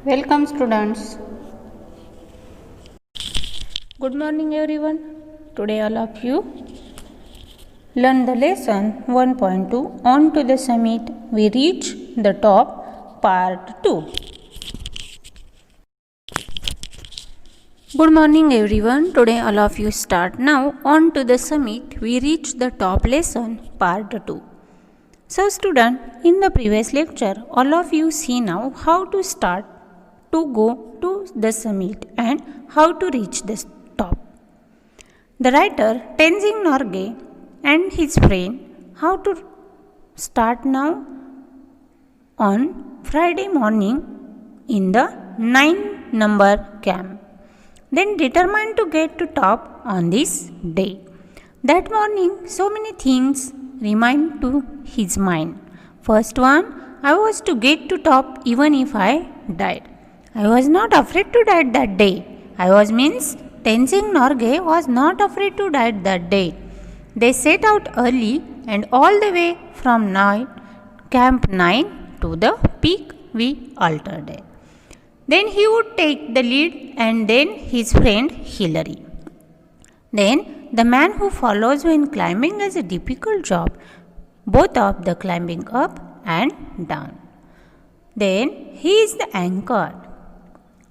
Welcome students. Good morning everyone. Today all of you learn the lesson 1.2 On to the Summit We Reach the Top part 2. Good morning everyone. Today all of you start now On to the Summit We Reach the Top lesson part 2. So student, in the previous lecture all of you see now how to start to go to the summit and how to reach the top. The writer Tenzing Norgay and his friend how to start now on Friday morning in the 9 number camp. Then determined to get to top on this day. That morning so many things remained to his mind. First one, I was to get to top even if I died. I was not afraid to die that day. Tenzing Norgay was not afraid to die that day. They set out early and all the way from Camp 9 to the peak we altered. Then he would take the lead and then his friend Hillary. Then the man who follows when climbing is a difficult job, both of the climbing up and down. Then he is the anchor.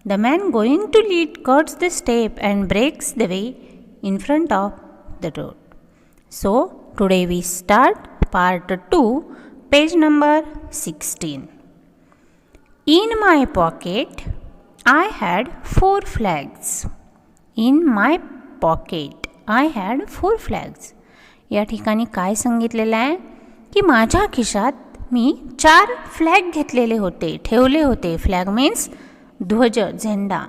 The man going to lead cuts the step and breaks the way in front of the road. So today we start part 2, page number 16. In my pocket, I had 4 flags. In my pocket, I had 4 flags. या ठिकाणी काय सांगितलेलं आहे की माझ्या खिशात मी 4 flag घेतलेले होते, ठेवले होते. फ्लॅग मीन्स ध्वज, झेंडा.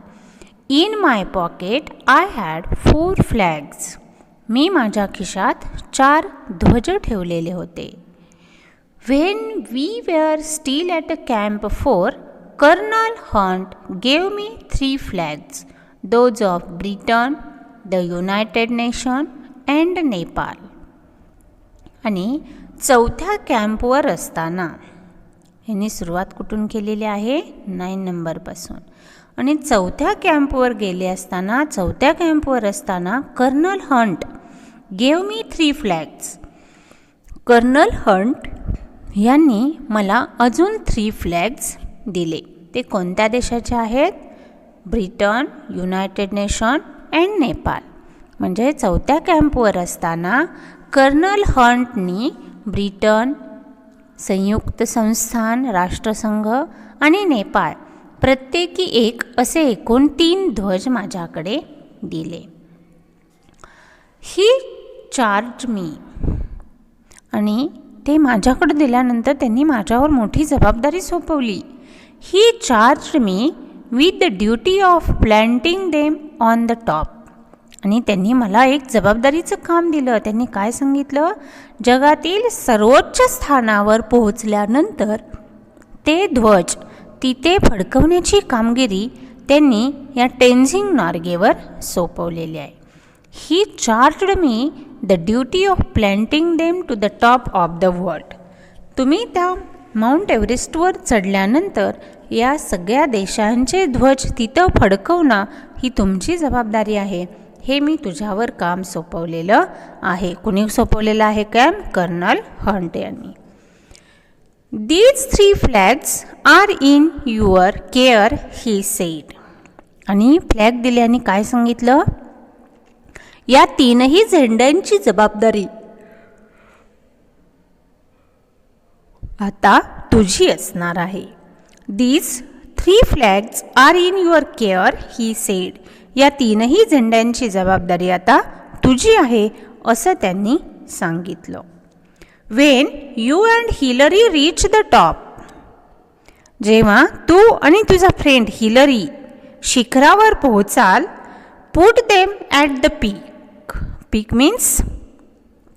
In my pocket I had 4 flags. मी माझ्या खिशात 4 ध्वज ठेवलेले होते. When we were still at a camp 4, colonel Hunt gave me 3 flags, those of Britain, the United Nation and Nepal. आणि 4थ्या कॅम्पवर असताना, यांनी सुरुवात कुठून केलेली आहे? 9 नंबरपासून. आणि 4थ्या कॅम्पवर गेले असताना, 4थ्या कॅम्पवर असताना colonel Hunt gave me 3 flags. Colonel Hunt यांनी मला अजून 3 फ्लॅग्स दिले. ते कोणत्या देशाचे आहेत? Britain, United Nation and Nepal. म्हणजे 4थ्या कॅम्पवर असताना कर्नल हंटनी ब्रिटन, संयुक्त संस्थान राष्ट्रसंघ आणि नेपाळ प्रत्येकी एक असे एकूण 3 ध्वज माझ्याकडे दिले. ही चार्ज मी, आणि ते माझ्याकडे दिल्यानंतर त्यांनी माझ्यावर मोठी जबाबदारी सोपवली. He charge me with the duty of planting them on the top. आणि त्यांनी मला एक जबाबदारीचं काम दिलं. त्यांनी काय सांगितलं? जगातील सर्वोच्च स्थानावर पोहोचल्यानंतर ते ध्वज तिथे फडकवण्याची कामगिरी त्यांनी या टेन्झिंग नॉर्गेवर सोपवलेली आहे. He charged me the duty of planting them to the top of the world. तुम्ही त्या माउंट एव्हरेस्टवर चढल्यानंतर या सगळ्या देशांचे ध्वज तिथं फडकवणं ही तुमची जबाबदारी आहे. हे मी तुझ्यावर काम सोपवलेलं आहे. कुणी सोपवलेलं आहे काम? कर्नल हंट यांनी. These 3 flags are in your care he said. आणि फ्लॅग दिल्याने काय सांगितलं? या 3ही झेंड्यांची जबाबदारी आता तुझी असणार आहे. These 3 flags are in your care he said. या 3ही झेंड्यांची जबाबदारी आता तुझी आहे असं त्यांनी सांगितलं. Wien you and Hillary reach the top. जेव्हा तू आणि तुझा फ्रेंड हिलरी शिखरावर पोहोचाल, put them at the peak. Peak means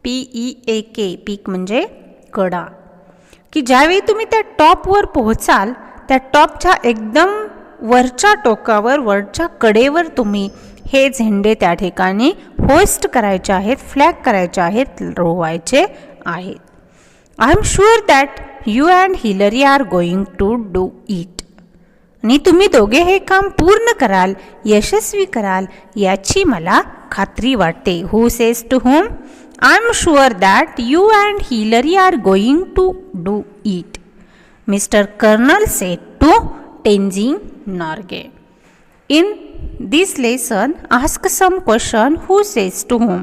PEAK, पीक म्हणजे कडा. की ज्यावेळी तुम्ही त्या टॉपवर पोहोचाल, त्या टॉपच्या एकदम वरच्या टोकावर, वरच्या कडेवर तुम्ही हे झेंडे त्या ठिकाणी होस्ट करायचे आहेत, फ्लॅग करायचे आहेत, रोवायचे आहेत. I am sure that you and Hillary are going to do it. आणि तुम्ही दोघे हे काम पूर्ण कराल, यशस्वी कराल याची मला खात्री वाटते. Who says to whom? I am sure that you and Hillary are going to do it, Mr. Colonel said to Tenzing Norgay. In this lesson, ask some question who says to whom.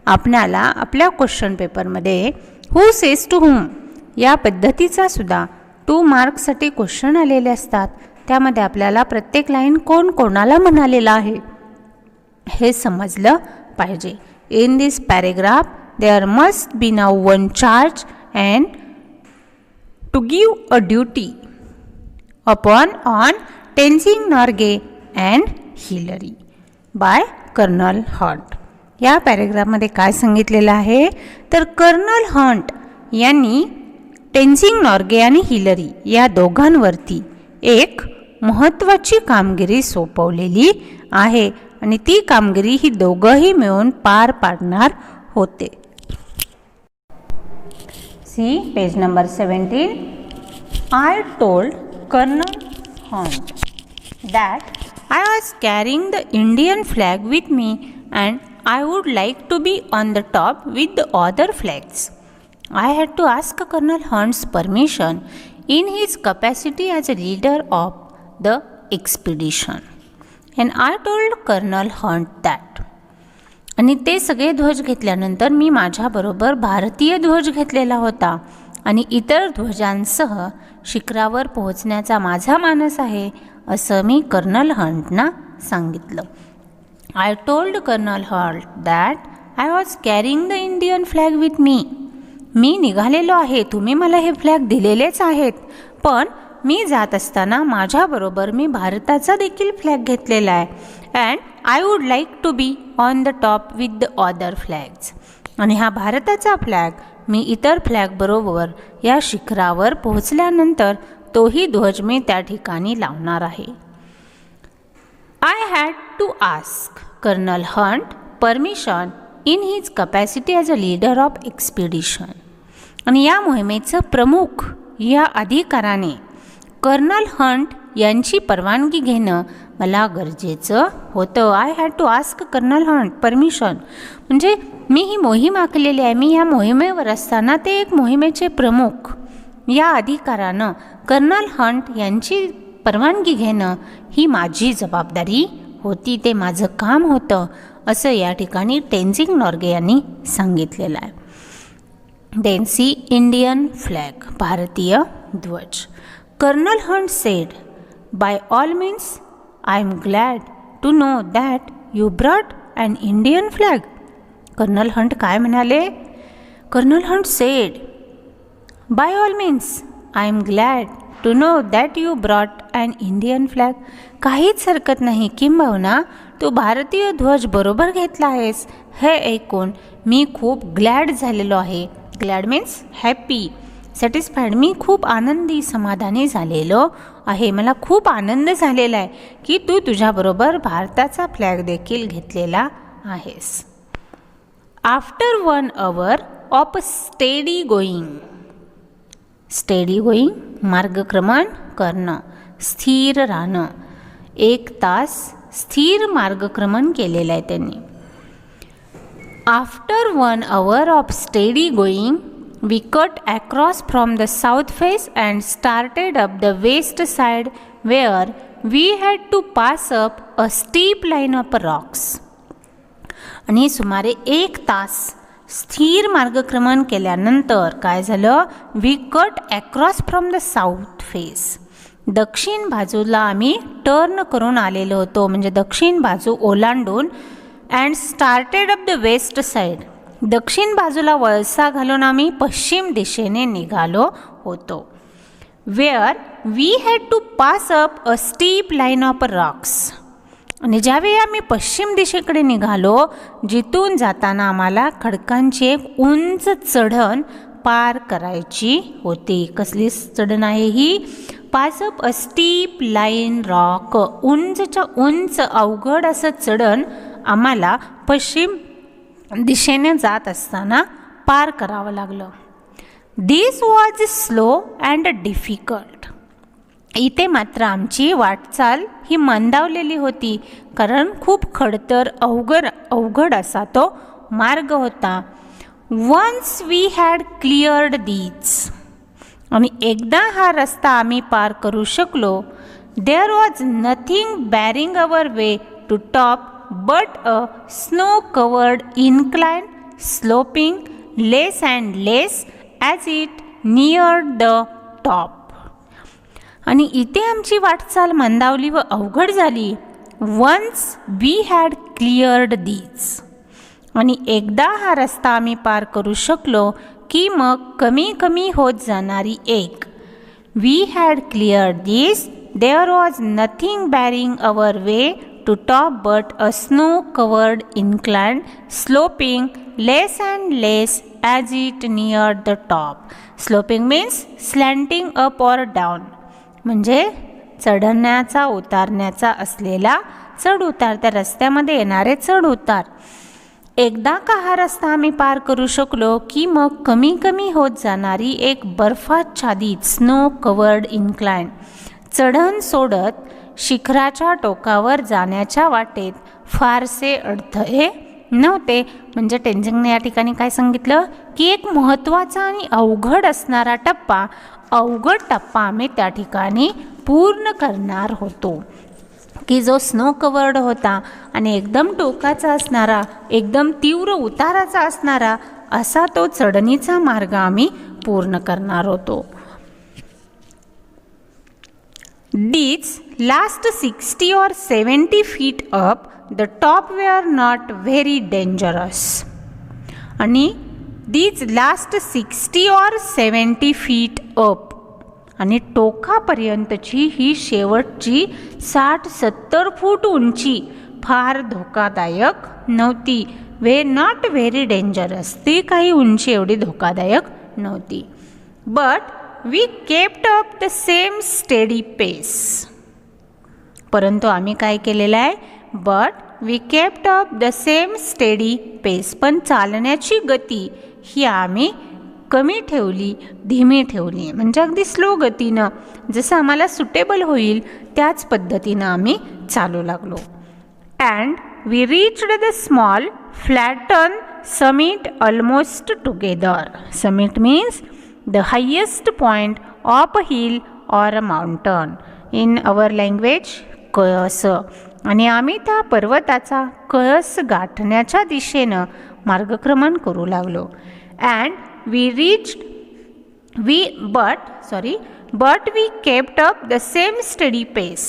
आपणाला आपल्या question पेपरमध्ये who says to whom या पद्धतीचा सुद्धा 2 मार्क्ससाठी question आलेले असतात. त्यामध्ये आपल्याला प्रत्येक लाईन कोण कोणाला म्हणालेला आहे हे समजलं पाहिजे. In this paragraph, there must be now one charge and to give a duty upon on Tenzing Norgay and Hillary by colonel Hunt. या पॅरेग्राफमध्ये काय सांगितलेलं आहे तर कर्नल हंट यांनी टेन्झिंग नॉर्गे आणि हिलरी या दोघांवरती एक महत्त्वाची कामगिरी सोपवलेली आहे आणि ती कामगिरी ही दोघंही मिळून पार पाडणार होते. See page number 17. I told Colonel Hunt that I was carrying the Indian flag with me and I would like to be on the top with the other flags. I had to ask Colonel Hunt's permission in his capacity as a leader of the expedition. And I told Colonel Hunt that. आणि ते सगळे ध्वज घेतल्यानंतर मी माझ्याबरोबर भारतीय ध्वज घेतलेला होता आणि इतर ध्वजांसह शिखरावर पोहोचण्याचा माझा मानस आहे असं मी कर्नल हंटना सांगितलं. I told colonel Hunt that I was carrying the Indian flag with me. मी निघालेलो आहे, तुम्ही मला हे फ्लॅग दिलेलेच आहेत, पण मी जात असताना माझ्याबरोबर मी भारताचा देखील फ्लॅग घेतलेला आहे. And I would like to be on the top with the other flags. आणि हा भारताचा फ्लॅग मी इतर फ्लॅगबरोबर या शिखरावर पोहोचल्यानंतर तोही ध्वज मी त्या ठिकाणी लावणार आहे. I had to ask colonel Hunt permission in his capacity as a leader of expedition. आणि या मोहिमेचं प्रमुख या अधिकाराने कर्नल हंट यांची परवानगी घेणं मला गरजेचं होतं. I had to ask colonel Hunt permission म्हणजे मी ही मोहीम आखलेली आहे, मी या मोहिमेवर असताना ते एक मोहिमेचे प्रमुख या अधिकारानं कर्नल हंट यांची परवानगी घेणं ही माझी जबाबदारी होती, ते माझं काम होतं असं या ठिकाणी टेन्झिंग नॉर्गे यांनी सांगितलेलं आहे. देन सी इंडियन फ्लॅग, भारतीय ध्वज. Colonel Hunt said, by all means I am glad to know that you brought an Indian flag. Colonel Hunt काय म्हणाले? Colonel Hunt said, by all means I am glad to know that you brought an Indian flag. काहीच हरकत नाही, किंबहुना तू भारतीय ध्वज बरोबर घेतला आहेस हे ऐकून मी खूप ग्लॅड झालेलो आहे. Glad means happy, satisfied. मी खूप आनंदी, समाधानी झालेलो आहे. मला खूप आनंद झालेला आहे की तू तुझ्याबरोबर भारताचा फ्लॅग देखील घेतलेला आहेस. After 1 hour of steady going. Steady going मार्गक्रमण करणं, स्थिर राहणं. 1 तास स्थिर मार्गक्रमण केलेलं आहे त्यांनी. After 1 hour of steady going we cut across from the south face and started up the west side where we had to pass up a steep line of rocks. आणि सुमारे 1 तास स्थिर मार्गक्रमण केल्यानंतर काय झालं? We cut across from the south face. दक्षिण बाजूला आम्ही टर्न करून आलेलो होतो, म्हणजे दक्षिण बाजू ओलांडून. And started up the west side, दक्षिण बाजूला वळसा घालून आम्ही पश्चिम दिशेने निघालो होतो. Where we had to pass up a steep line of rocks. आणि ज्यावेळी आम्ही पश्चिम दिशेकडे निघालो, जिथून जाताना आम्हाला खडकांची एक उंच चढण पार करायची होती. कसली चढण आहे ही? Pass up a steep line rock. उंचच्या उंच अवघड असं चढण आम्हाला पश्चिम दिशेने जात असताना पार करावं लागलं. दिस वॉज स्लो अँड डिफिकल्ट. इथे मात्र आमची वाटचाल ही मंदावलेली होती, कारण खूप खडतर अवघड असा तो मार्ग होता. Once we had cleared these, आणि एकदा हा रस्ता आम्ही पार करू शकलो, there was nothing barring our way to top but a snow covered incline sloping less and less as it neared the top. आणि इथे आमची वाटचाल मंदावली व अवघड झाली. Once we had cleared these, आणि एकदा हा रस्ता आम्ही पार करू शकलो की मग कमी कमी होत जाणारी एक. We had cleared these, there was nothing barring our way to top but a snow covered incline sloping less and less as it near the top. Sloping means slanting up or down, म्हणजे चढण्याचा उतारण्याचा असलेला चढ उतार, त्या रस्त्यामध्ये येणारे चढ उतार. एकदा का हा रस्ता आम्ही पार करू शकलो की मग कमी कमी होत जाणारी एक बर्फाच्छादित स्नो कवर्ड इन्क्लाइन, चढण सोडत शिखराच्या टोकावर जाण्याच्या वाटेत फारसे अडथळे नव्हते. म्हणजे टेन्झिंगने या ठिकाणी काय सांगितलं की एक महत्त्वाचा आणि अवघड असणारा अवघड टप्पा आम्ही त्या ठिकाणी पूर्ण करणार होतो, की जो स्नो कवर्ड होता आणि एकदम टोकाचा असणारा, एकदम तीव्र उताराचा असणारा असा तो चढणीचा मार्ग आम्ही पूर्ण करणार होतो. These last 60 or 70 feet up the top were not very dangerous. आणि these last 60 or 70 feet up, आणि टोकापर्यंतची ही शेवटची 60-70 फूट उंची फार धोकादायक नव्हती. वे नॉट व्हेरी डेंजरस, ती काही उंची एवढी धोकादायक नव्हती. But we kept up the same steady pace, परंतु आम्ही काय केलेलं आहे, but we kept up the same steady pace, पण चालण्याची गती ही आम्ही कमी ठेवली, धीमी ठेवली, म्हणजे अगदी स्लो गतीनं, जसं आम्हाला सुटेबल होईल त्याच पद्धतीनं आम्ही चालू लागलो. And we reached the small flatten summit almost together. Summit means the highest point of a hill or a mountain, in our language कळस. आणि आम्ही त्या पर्वताचा कळस गाठण्याच्या दिशेनं मार्गक्रमण करू लागलो. And but we kept up the same steady pace,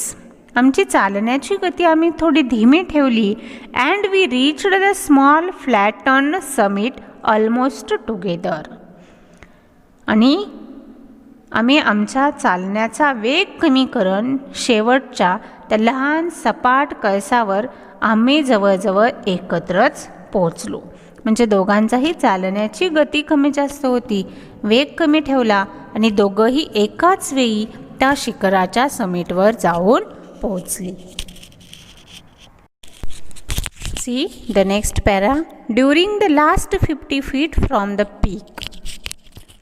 आमची चालण्याची गती आम्ही थोडी धीमी ठेवली. And we reached the small flatten summit almost together, आणि आम्ही आमच्या चालण्याचा वेग कमी करून शेवटच्या त्या लहान सपाट कळसावर आम्ही जवळजवळ एकत्रच पोहोचलो. म्हणजे दोघांचाही चालण्याची गती कमी जास्त होती, वेग कमी ठेवला आणि दोघंही एकाच वेळी त्या शिखराच्या समिटवर जाऊन पोहोचली. See the next para. During the last 50 feet from the peak,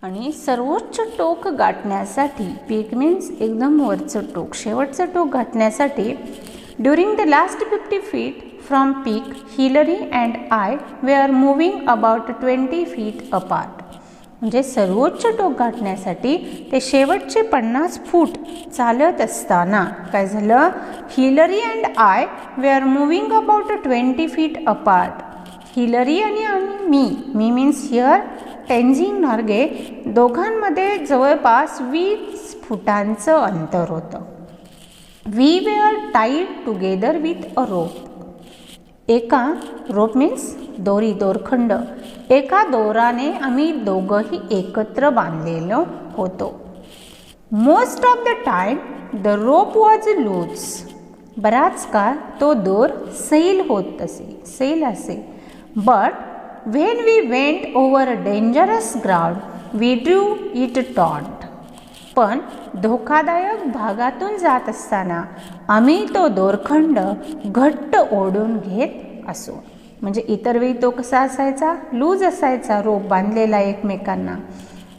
आणि सर्वोच्च टोक गाठण्यासाठी, पीक मीन्स एकदम वरचं टोक, शेवटचं टोक गाठण्यासाठी, during the last 50 feet from peak Hillary and I way R moving about 20 feet apart. म्हणजे सर्वोच्च टोक गाठण्यासाठी ते शेवटचे 50 फूट चालत असताना काय झालं, Hillary and I way R moving about 20 feet apart. Hillary आणि मी मीन्स हिअर टेन्झिंग नॉर्गे, दोघांमध्ये जवळपास 20 फुटांचं अंतर होतं. We were tied together with a rope. एका रोप मीन्स दोरी, दोरखंड, एका दोराने आम्ही दोघंही एकत्र बांधलेलो होतो. Most of the time the rope was loose. बराच काळ तो दोर सैल असे. But when we went over dangerous ground we drew it taut. पण धोकादायक भागातून जात असताना आम्ही तो दोरखंड घट्ट ओढून घेत असो. म्हणजे इतर वेळी तो कसा असायचा, लूज असायचा रोप बांधलेला एकमेकांना,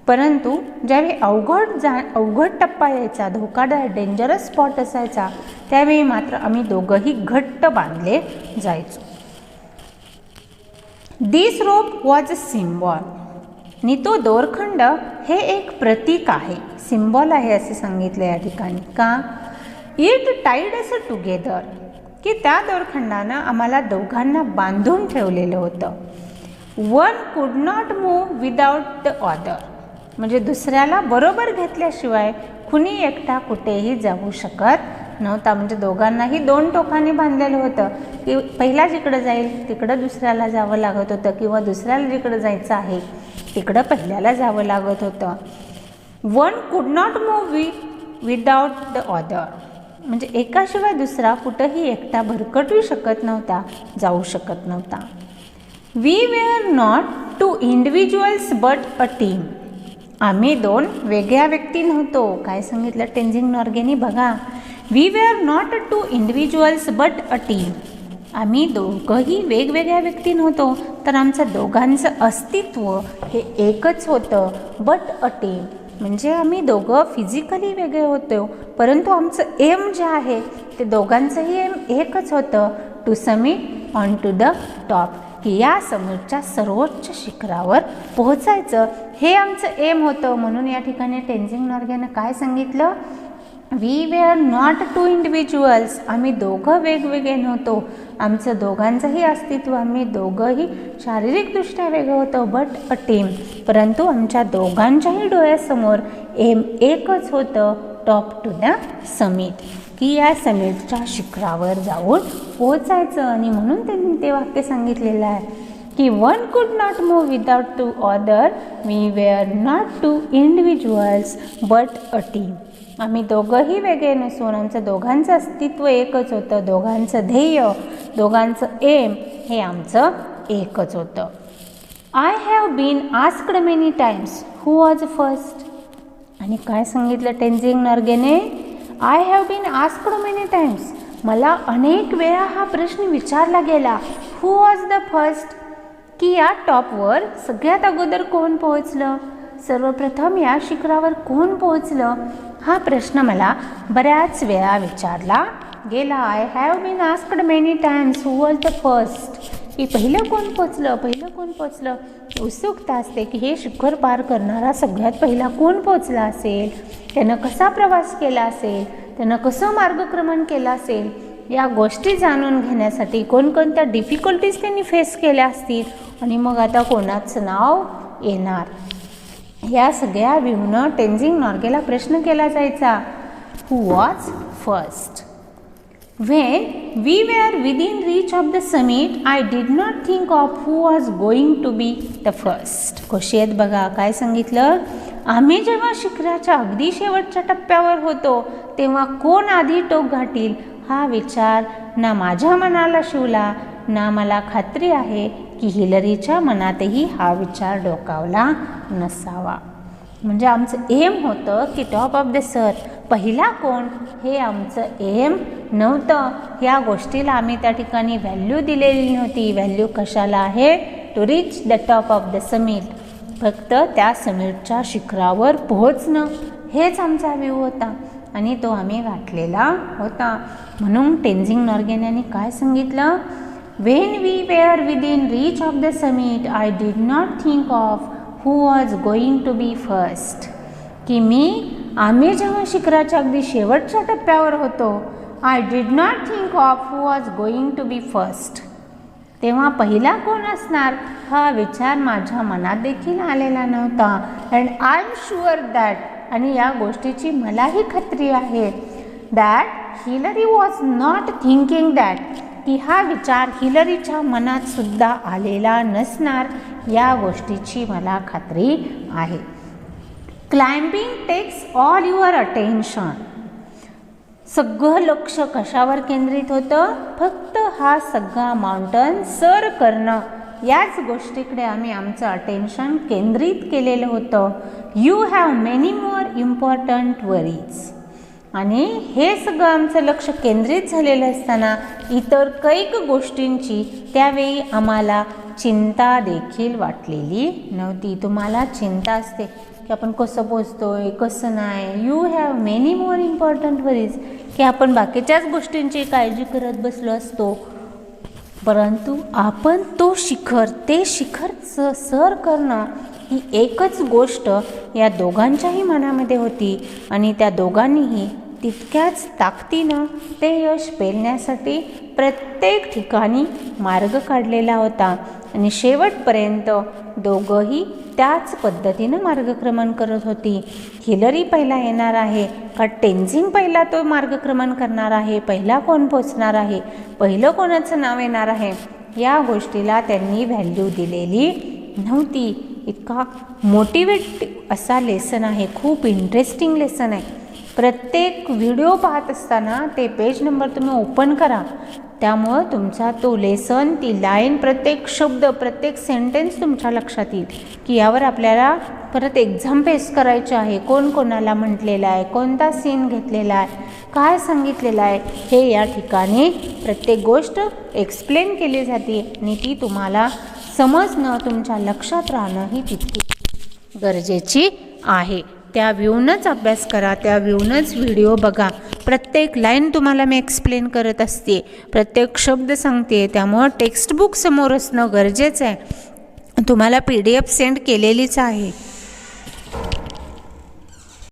परंतु ज्यावेळी अवघड टप्पा यायचा, धोकादायक डेंजरस स्पॉट असायचा, त्यावेळी मात्र आम्ही दोघंही घट्ट बांधले जायचो. दिस रोप वॉज अ सिम्बॉल. आणि तो दोरखंड हे एक प्रतीक आहे, सिम्बॉल आहे असे सांगितलं या ठिकाणी. का? इट टाईड अस टुगेदर, की त्या दोरखंडानं आम्हाला दोघांना बांधून ठेवलेलं होतं. One could not move without the other, म्हणजे दुसऱ्याला बरोबर घेतल्याशिवाय कुणी एकटा कुठेही जाऊ शकत नव्हता. म्हणजे दोघांनाही दोन टोकाने बांधलेलं होतं, की पहिला जिकडं जाईल तिकडं दुसऱ्याला जावं लागत होतं, किंवा दुसऱ्याला जिकडं जायचं आहे तिकडं पहिल्याला जावं लागत होतं. One could not move without the other, म्हणजे एकाशिवाय दुसरा कुठंही एकटा भरकटू शकत नव्हता, जाऊ शकत नव्हता. We were not two individuals but a team. आम्ही दोन वेगळ्या व्यक्ती नव्हतो. काय सांगितलं टेन्झिंग नॉर्गेने बघा, we were not two individuals but a team. आम्ही दोघंही वेगवेगळ्या व्यक्ती नव्हतो, तर आमचं दोघांचं अस्तित्व हे एकच होतं. बट अ टीम म्हणजे आम्ही दोघं फिजिकली वेगळे होतो, परंतु आमचं एम जे आहे ते दोघांचंही एम एकच होतं, to summit on to the top, की या समिटच्या सर्वोच्च शिखरावर पोहोचायचं हे आमचं एम होतं. म्हणून या ठिकाणी टेन्झिंग नॉर्गेनं काय सांगितलं, we were not two individuals. आम्ही दोघं वेगवेगळे नव्हतो, आमचं दोघांचंही अस्तित्व, आम्ही दोघंही शारीरिकदृष्ट्या वेगळं होतं. बट अ टीम, परंतु आमच्या दोघांच्याही डोळ्यासमोर एम एकच होतं, टॉप टू द समिट, की या समिटच्या शिखरावर जाऊन पोहोचायचं. आणि म्हणून त्यांनी ते वाक्य सांगितलेलं आहे की one could not move without to other, we were not two individuals but a team. आम्ही दोघंही वेगळे नसून आमचं दोघांचं अस्तित्व एकच होतं, दोघांचं ध्येय, दोघांचं एम हे आमचं एकच होतं. I have been asked many times who was first. आणि काय सांगितलं टेन्झिंग नॉर्गेने, I have been asked many times, मला अनेक वेळा हा प्रश्न विचारला गेला, हू वॉज द फर्स्ट, की या टॉपवर सगळ्यात अगोदर कोण पोहोचलं, सर्वप्रथम या शिखरावर कोण पोहोचलं, हा प्रश्न मला बऱ्याच वेळा विचारला गेला. I have been asked many times who was the first, की पहिलं कोण पोचलं. उत्सुकता असते की हे शिखर पार करणारा सगळ्यात पहिला कोण पोचला असेल, त्यानं कसा प्रवास केला असेल, त्यानं कसं मार्गक्रमण केलं असेल, या गोष्टी जाणून घेण्यासाठी कोणकोणत्या डिफिकल्टीज त्यांनी फेस केल्या असतील, आणि मग आता कोणाचं नाव येणार, या सगळ्या व्ह्यूनं टेन्झिंग नॉर्गेला प्रश्न केला जायचा, हू was first. When we were within reach of the summit, I did not think of who was going to be the first. Question बघा काय सांगितलं, आम्ही जेव्हा शिखराच्या अगदी शेवटच्या टप्प्यावर होतो तेव्हा कोण आधी टोक गाठील हा विचार ना माझ्या मनाला शिवला, ना मला खात्री आहे की हिलरीच्या मनातही हा विचार डोकावला नसावा. म्हणजे आमचं एम होतं की टॉप ऑफ द सर, पहिला कोण हे आमचं एम नव्हतं. या गोष्टीला आम्ही त्या ठिकाणी व्हॅल्यू दिलेली नव्हती. व्हॅल्यू कशाला आहे, to reach the top of the summit, फक्त त्या समिटच्या शिखरावर पोहोचणं हेच आमचा व्ह्यू होता, आणि तो आम्ही गाठलेला होता. म्हणून टेन्झिंग नॉर्गेने काय सांगितलं, When we were within reach of the summit, I did not think of who was going to be first. की आम्ही जेव्हा शिखराच्या अगदी शेवटच्या टप्प्यावर होतो, I did not think of who was going to be first. तेव्हा पहिला कोण असणार हा विचार माझ्या मनात देखील आलेला नव्हता. And I am sure that, आणि या गोष्टीची मलाही खात्री आहे, that Hillary was not thinking that, की हा विचार हिलरीच्या मनात सुद्धा आलेला नसणार, या गोष्टीची मला खात्री आहे. Climbing takes all your attention. सगळं लक्ष कशावर केंद्रित होतं, फक्त हा सगळा माउंटन सर करणं याच गोष्टीकडे आम्ही आमचं अटेन्शन केंद्रित केलेलं होतं. You have many more important worries. आणि हे सगळं आमचं लक्ष केंद्रित झालेलं असताना इतर कैक गोष्टींची त्यावेळी आम्हाला चिंता देखील वाटलेली नव्हती. तुम्हाला चिंता असते की आपण कसं पोचतोय कसं नाही. You have many more important worries, की आपण बाकीच्याच गोष्टींची काळजी करत बसलो असतो, परंतु आपण ते शिखर सर करणं ही एकच गोष्ट या दोघांच्याही मनामध्ये होती आणि त्या दोघांनीही तितक्याच ताकदीनं ते यश पेलण्यासाठी प्रत्येक ठिकाणी मार्ग काढलेला होता आणि शेवटपर्यंत दोघंही त्याच पद्धतीनं मार्गक्रमण करत होती. हिलरी पहिला येणार आहे का टेन्झिंग पहिला तो मार्गक्रमण करणार आहे, पहिला कोण पोचणार आहे, पहिलं कोणाचं नाव येणार आहे, या गोष्टीला त्यांनी व्हॅल्यू दिलेली नव्हती. इतका मोटिवेट असा लेसन आहे, खूप इंटरेस्टिंग लेसन आहे. प्रत्येक व्हिडिओ पाहत असताना ते पेज नंबर तुम्ही ओपन करा, त्यामुळं तुमचा तो लेसन, ती लाईन, प्रत्येक शब्द, प्रत्येक सेंटेन्स तुमच्या लक्षात येईल की यावर आपल्याला परत एक्झाम फेस करायची आहे. कोण कोणाला म्हटलेलं आहे, कोणता सीन घेतलेला आहे, काय सांगितलेलं आहे, हे या ठिकाणी प्रत्येक गोष्ट एक्सप्लेन केली जाते आणि ती तुम्हाला समजणं, तुमच्या लक्षात राहणं ही तितकी गरजेची आहे. त्या व्ह्यूनच अभ्यास करा, त्या व्ह्यूनच व्हिडिओ बघा. प्रत्येक लाईन तुम्हाला मी एक्सप्लेन करत असते, प्रत्येक शब्द सांगते, त्यामुळं टेक्स्टबुक समोर असणं गरजेचं आहे. तुम्हाला PDF सेंड केलेलीच आहे.